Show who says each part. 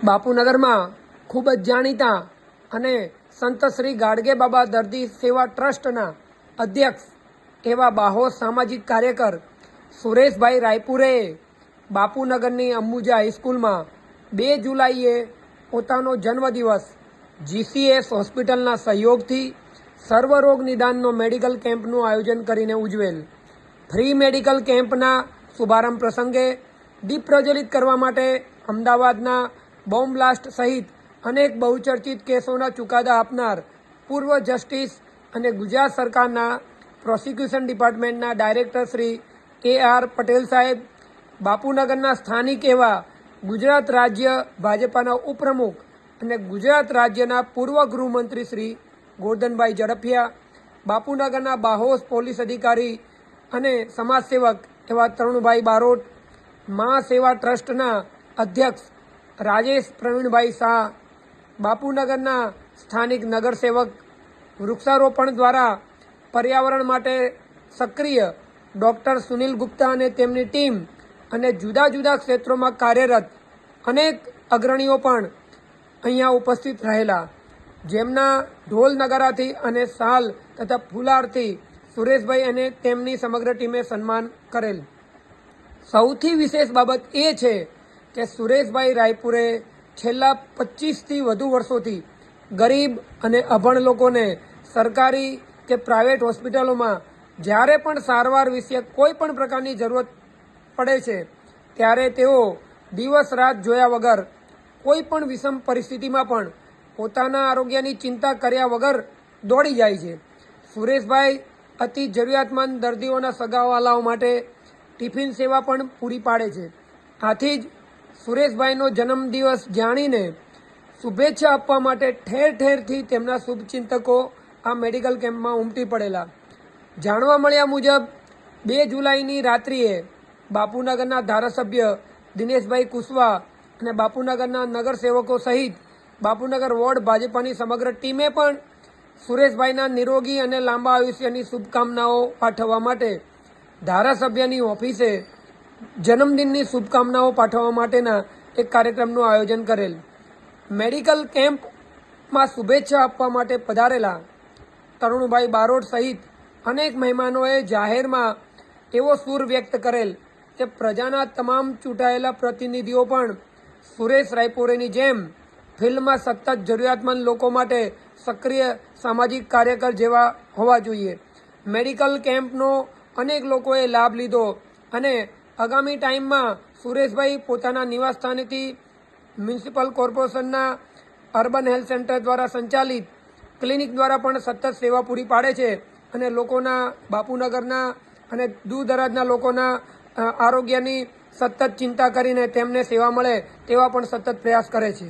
Speaker 1: બાપુનગરમાં ખૂબ જ જાણીતા અને સંત શ્રી ગાડગે બાબા દર્દી સેવા ટ્રસ્ટના અધ્યક્ષ એવા બાહોશ સામાજિક કાર્યકર સુરેશભાઈ રાયપુરે બાપુનગરની અંબુજા હાઈસ્કૂલમાં 2 જુલાઈએ પોતાનો જન્મદિવસ જીસીએસ હોસ્પિટલના સહયોગથી સર્વરોગ નિદાનનો મેડિકલ કેમ્પનું આયોજન કરીને ઉજવેલ. ફ્રી મેડિકલ કેમ્પના શુભારંભ પ્રસંગે દીપ પ્રજ્વલિત કરવા માટે અમદાવાદના બોમ્બ બ્લાસ્ટ સહિત અનેક બહુચર્ચિત કેસોના ચુકાદા આપનાર પૂર્વ જસ્ટિસ અને ગુજરાત સરકારના પ્રોસિક્યુશન ડિપાર્ટમેન્ટના ડાયરેક્ટર શ્રી AR પટેલ સાહેબ, બાપુનગરના સ્થાનિક એવા ગુજરાત રાજ્ય ભાજપાના ઉપપ્રમુખ અને ગુજરાત રાજ્યના પૂર્વ ગૃહમંત્રી શ્રી ગોરધનભાઈ ઝડફિયા, બાપુનગરના બાહોશ પોલીસ અધિકારી અને સમાજસેવક એવા તરુણભાઈ બારોટ, મા સેવા ટ્રસ્ટના અધ્યક્ષ રાજેશ પ્રવીણભાઈ શાહ, બાપુનગરના સ્થાનિક નગરસેવક, વૃક્ષારોપણ દ્વારા પર્યાવરણ માટે સક્રિય ડૉક્ટર સુનિલ ગુપ્તા અને તેમની ટીમ અને જુદા જુદા ક્ષેત્રોમાં કાર્યરત અનેક અગ્રણીઓ પણ અહીંયા ઉપસ્થિત રહેલા, જેમના ઢોલ નગારાથી અને શાલ તથા ફુલારથી સુરેશભાઈ અને તેમની સમગ્ર ટીમે સન્માન કરેલ. સૌથી વિશેષ બાબત એ છે કે સુરેશભાઈ રાયપુરે છેલ્લા 25થી વધુ વર્ષોથી ગરીબ અને અભણ લોકોને સરકારી કે પ્રાઇવેટ હોસ્પિટલોમાં જ્યારે પણ સારવાર વિશે કોઈ પણ પ્રકારની જરૂરત પડે છે ત્યારે તેઓ દિવસ રાત જોયા વગર કોઈ પણ વિષમ પરિસ્થિતિમાં પણ પોતાના આરોગ્યની ચિંતા કર્યા વગર દોડી જાય છે. સુરેશભાઈ અતિ જરૂરિયાતમંદ દર્દીઓના સગાવાલાઓ માટે ટિફિન સેવા પણ પૂરી પાડે છે. આથી જ સુરેશભાઈનો જન્મદિવસ જાણીને શુભેચ્છા આપવા માટે ઠેર ઠેરથી તેમના શુભચિંતકો આ મેડિકલ કેમ્પમાં ઉમટી પડેલા. જાણવા મળ્યા મુજબ 2 જુલાઈની રાત્રિએ બાપુનગરના ધારાસભ્ય દિનેશભાઈ કુશવા અને બાપુનગરના નગરસેવકો સહિત બાપુનગર વોર્ડ ભાજપાની સમગ્ર ટીમે પણ સુરેશભાઈના નિરોગી અને લાંબા આયુષ્યની શુભકામનાઓ પાઠવવા માટે ધારાસભ્યની ઓફિસે જન્મદિનની શુભકામનાઓ પાઠવવા માટેના એક કાર્યક્રમનું આયોજન કરેલ. મેડિકલ કેમ્પમાં શુભેચ્છા આપવા માટે પધારેલા તરુણભાઈ બારોટ સહિત અનેક મહેમાનોએ જાહેરમાં એવો સૂર વ્યક્ત કરેલ કે પ્રજાના તમામ ચૂંટાયેલા પ્રતિનિધિઓ પણ સુરેશ રાયપુરેની જેમ ફિલ્ડમાં સતત જરૂરિયાતમંદ લોકો માટે સક્રિય સામાજિક કાર્યકર જેવા હોવા જોઈએ. મેડિકલ કેમ્પનો અનેક લોકોએ લાભ લીધો અને આગામી ટાઈમમાં સુરેશભાઈ પોતાના નિવાસસ્થાનેથી મ્યુનિસિપલ કોર્પોરેશનના અર્બન હેલ્થ સેન્ટર દ્વારા સંચાલિત ક્લિનિક દ્વારા પણ સતત સેવા પૂરી પાડે છે અને લોકોના બાપુનગરના અને દૂર દરાજના લોકોના આરોગ્યની સતત ચિંતા કરીને તેમને સેવા મળે તેવા પણ સતત પ્રયાસ કરે છે.